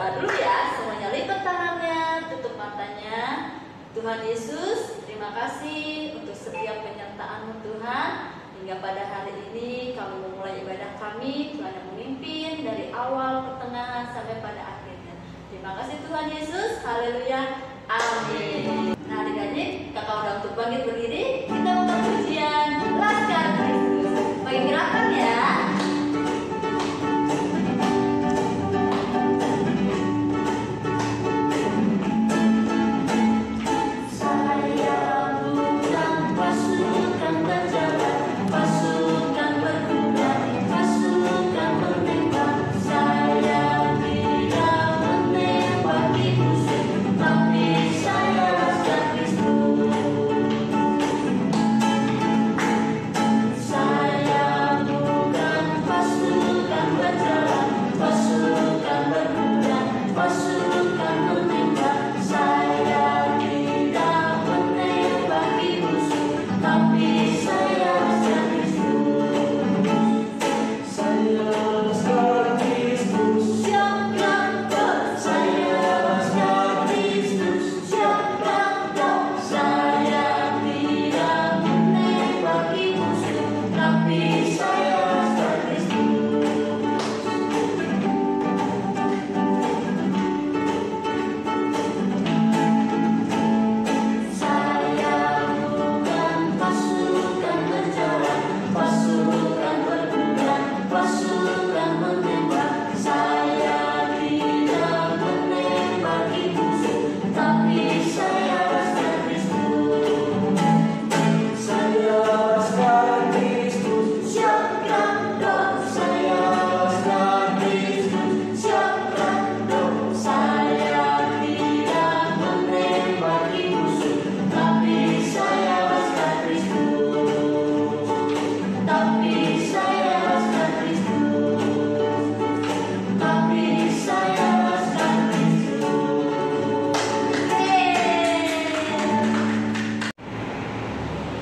berdoa dulu ya. Semuanya lipat tangannya, tutup matanya. Tuhan Yesus, terima kasih untuk setiap penyertaan-Mu Tuhan. Hingga pada hari ini kami memulai ibadah kami, Tuhan yang memimpin dari awal, pertengahan sampai pada akhirnya. Terima kasih Tuhan Yesus, haleluya, amin. Nah adik-adik, kakak udah untuk bangkit berdiri, kita buka pujian Laskar Kristus. Bagi gerakan ya.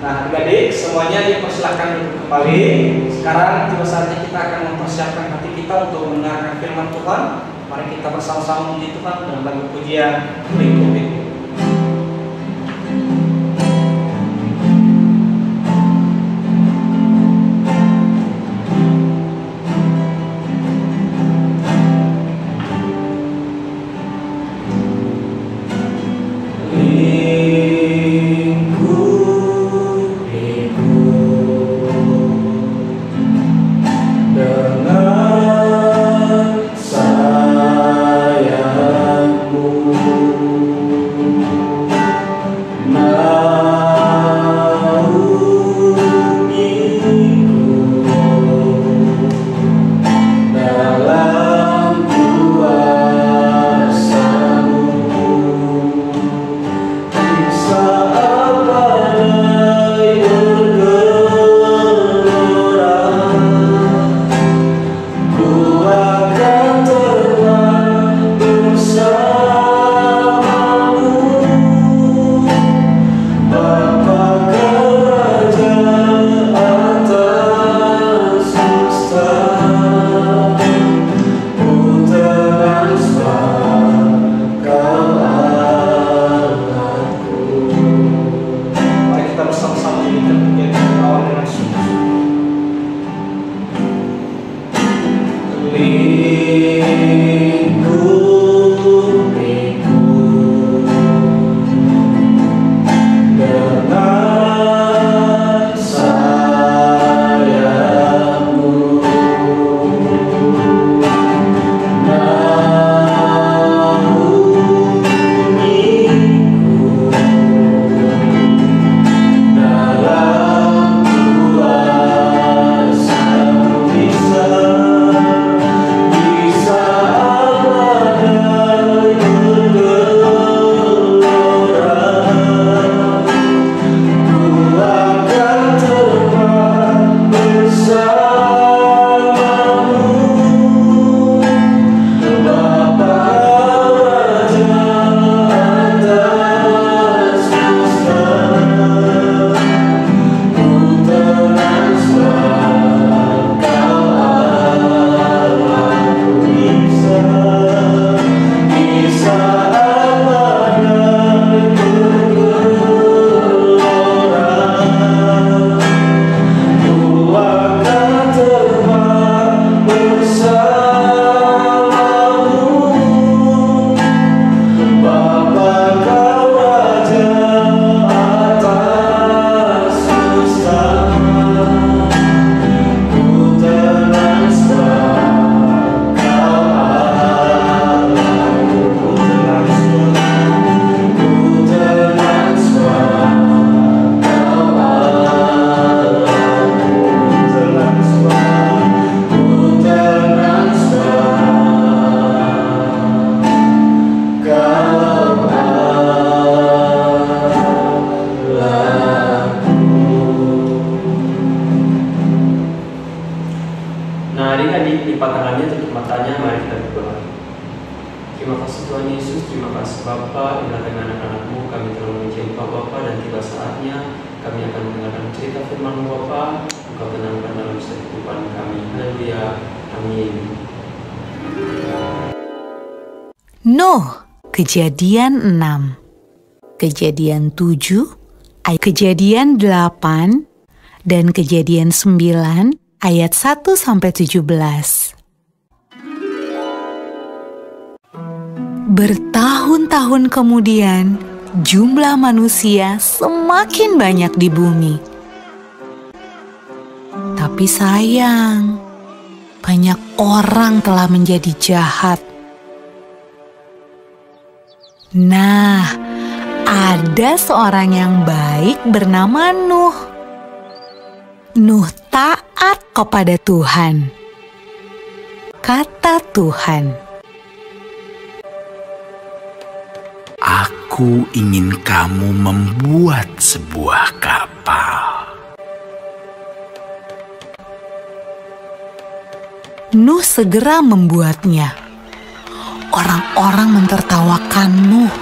Nah, adik-adik semuanya dipersilakan duduk kembali. Sekarang tiba saatnya kita akan mempersiapkan hati kita untuk mendengarkan firman Tuhan. Mari kita bersama-sama memuji Tuhan dengan lagu pujian berikut. Bisa Kemudian lipat tangannya, tutup matanya, mari kita berdoa. Terima kasih Tuhan Yesus, terima kasih Bapa, inilah dengan anak-anak-Mu kami telah memuji Engkau Bapa, dan tiba saatnya kami akan mendengarkan cerita firman-Mu Bapa. Engkau tenangkan dalam kehidupan kami. Haleluya. Amin. Nuh, Kejadian 6, Kejadian 7, Kejadian 8, dan Kejadian 9 ayat 1-17. Bertahun-tahun kemudian, jumlah manusia semakin banyak di bumi. Tapi sayang, banyak orang telah menjadi jahat. Nah, ada seorang yang baik bernama Nuh. Nuh taat kepada Tuhan. Kata Tuhan, "Aku ingin kamu membuat sebuah kapal." Nuh segera membuatnya. Orang-orang mentertawakan Nuh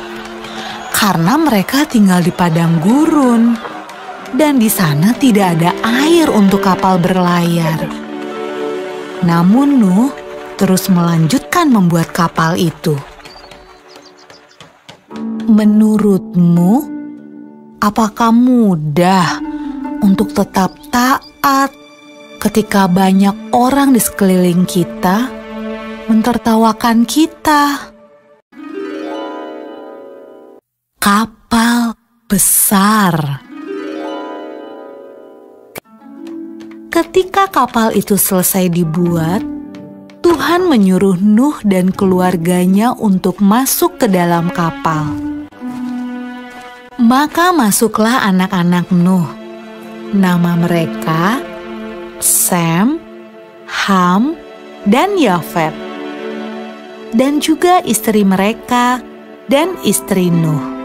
karena mereka tinggal di padang gurun dan di sana tidak ada air untuk kapal berlayar. Namun Nuh terus melanjutkan membuat kapal itu. Menurutmu, apakah mudah untuk tetap taat ketika banyak orang di sekeliling kita mentertawakan kita? Kapal besar. Ketika kapal itu selesai dibuat, Tuhan menyuruh Nuh dan keluarganya untuk masuk ke dalam kapal. Maka masuklah anak-anak Nuh. Nama mereka Sem, Ham, dan Yafet. Dan juga istri mereka dan istri Nuh.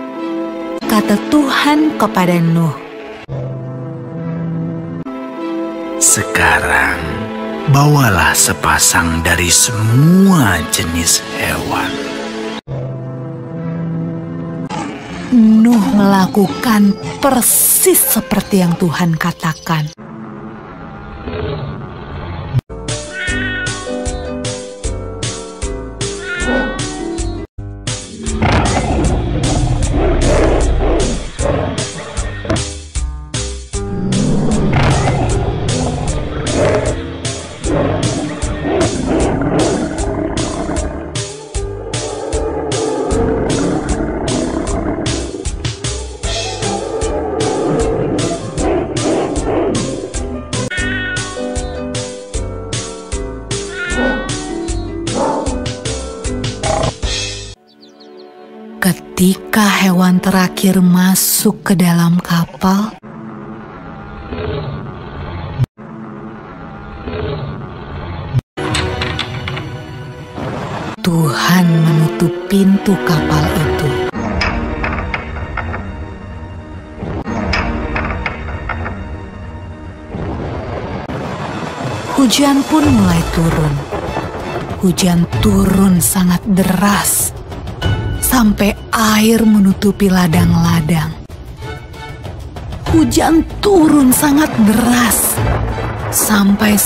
Kata Tuhan kepada Nuh, "Sekarang bawalah sepasang dari semua jenis hewan." Nuh melakukan persis seperti yang Tuhan katakan. Ketika hewan terakhir masuk ke dalam kapal, Tuhan menutup pintu kapal itu. Hujan pun mulai turun. Hujan turun sangat deras, sampai air menutupi ladang-ladang. Hujan turun sangat deras, sampai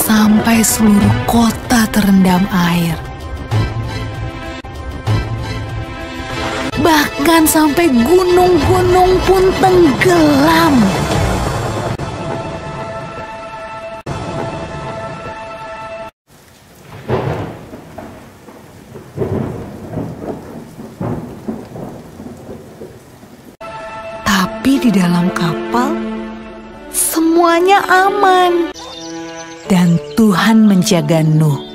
seluruh kota terendam air. Bahkan sampai gunung-gunung pun tenggelam. Tapi di dalam kapal, semuanya aman. Dan Tuhan menjaga Nuh.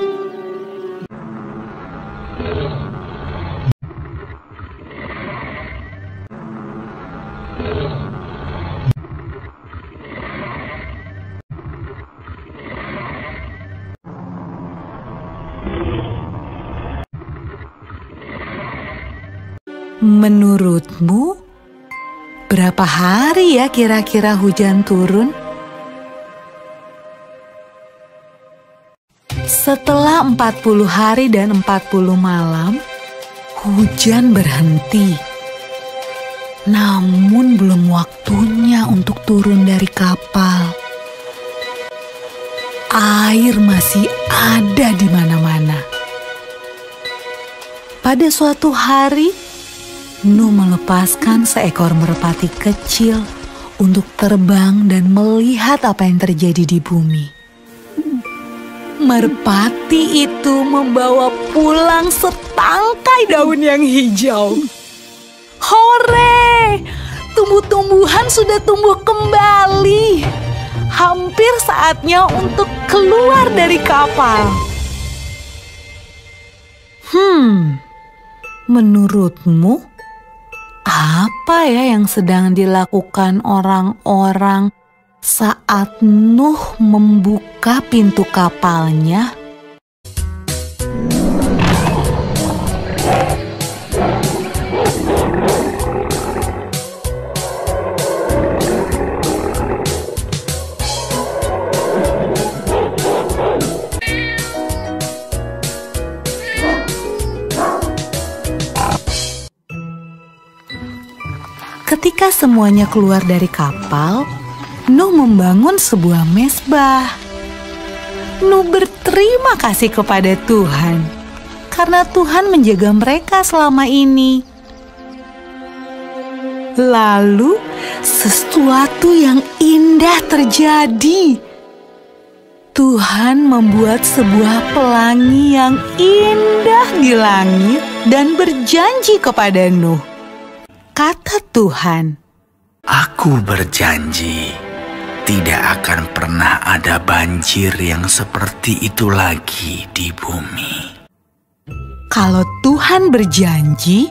Menurutmu, berapa hari ya kira-kira hujan turun? Setelah 40 hari dan 40 malam, hujan berhenti. Namun belum waktunya untuk turun dari kapal. Air masih ada di mana-mana. Pada suatu hari, Nuh melepaskan seekor merpati kecil untuk terbang dan melihat apa yang terjadi di bumi. Merpati itu membawa pulang setangkai daun yang hijau. Hore! Tumbuh-tumbuhan sudah tumbuh kembali. Hampir saatnya untuk keluar dari kapal. Menurutmu, apa ya yang sedang dilakukan orang-orang saat Nuh membuka pintu kapalnya? Ketika semuanya keluar dari kapal, Nuh membangun sebuah mezbah. Nuh berterima kasih kepada Tuhan karena Tuhan menjaga mereka selama ini. Lalu sesuatu yang indah terjadi. Tuhan membuat sebuah pelangi yang indah di langit dan berjanji kepada Nuh. Kata Tuhan, Aku berjanji, tidak akan pernah ada banjir yang seperti itu lagi di bumi. kalau Tuhan berjanji,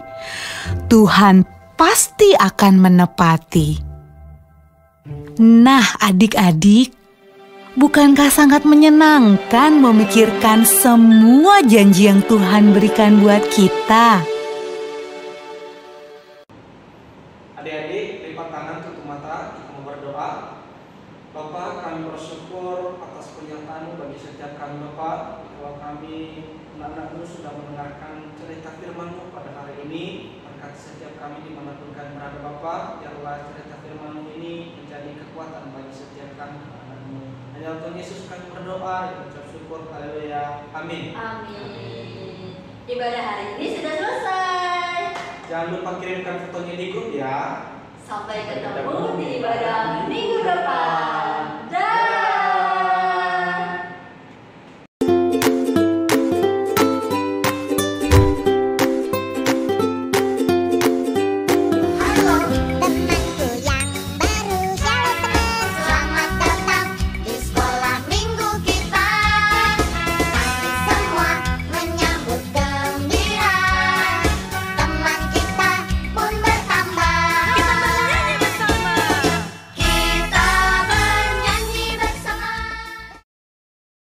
Tuhan pasti akan menepati. Nah, adik-adik, bukankah sangat menyenangkan memikirkan semua janji yang Tuhan berikan buat kita? Adik-adik, lipat tangan, tutup mata, kita mau berdoa. Bapa, kami bersyukur atas penyertaan-Mu bagi setiap kami, Bapa. Bahwa kami anak-anak-Mu sudah mendengarkan cerita firman-Mu pada hari ini. Berkati setiap kami dimanapun kami berada, Bapa. Biarlah cerita firman-Mu ini menjadi kekuatan bagi setiap kami, anak-anak-Mu. Hanya Tuhan Yesus kami berdoa, dan ucap syukur, haleluya, amin. Amin. Ibadah hari ini sudah selesai. Jangan lupa kirimkan fotonya di grup ya. Sampai ketemu di ibadah minggu depan.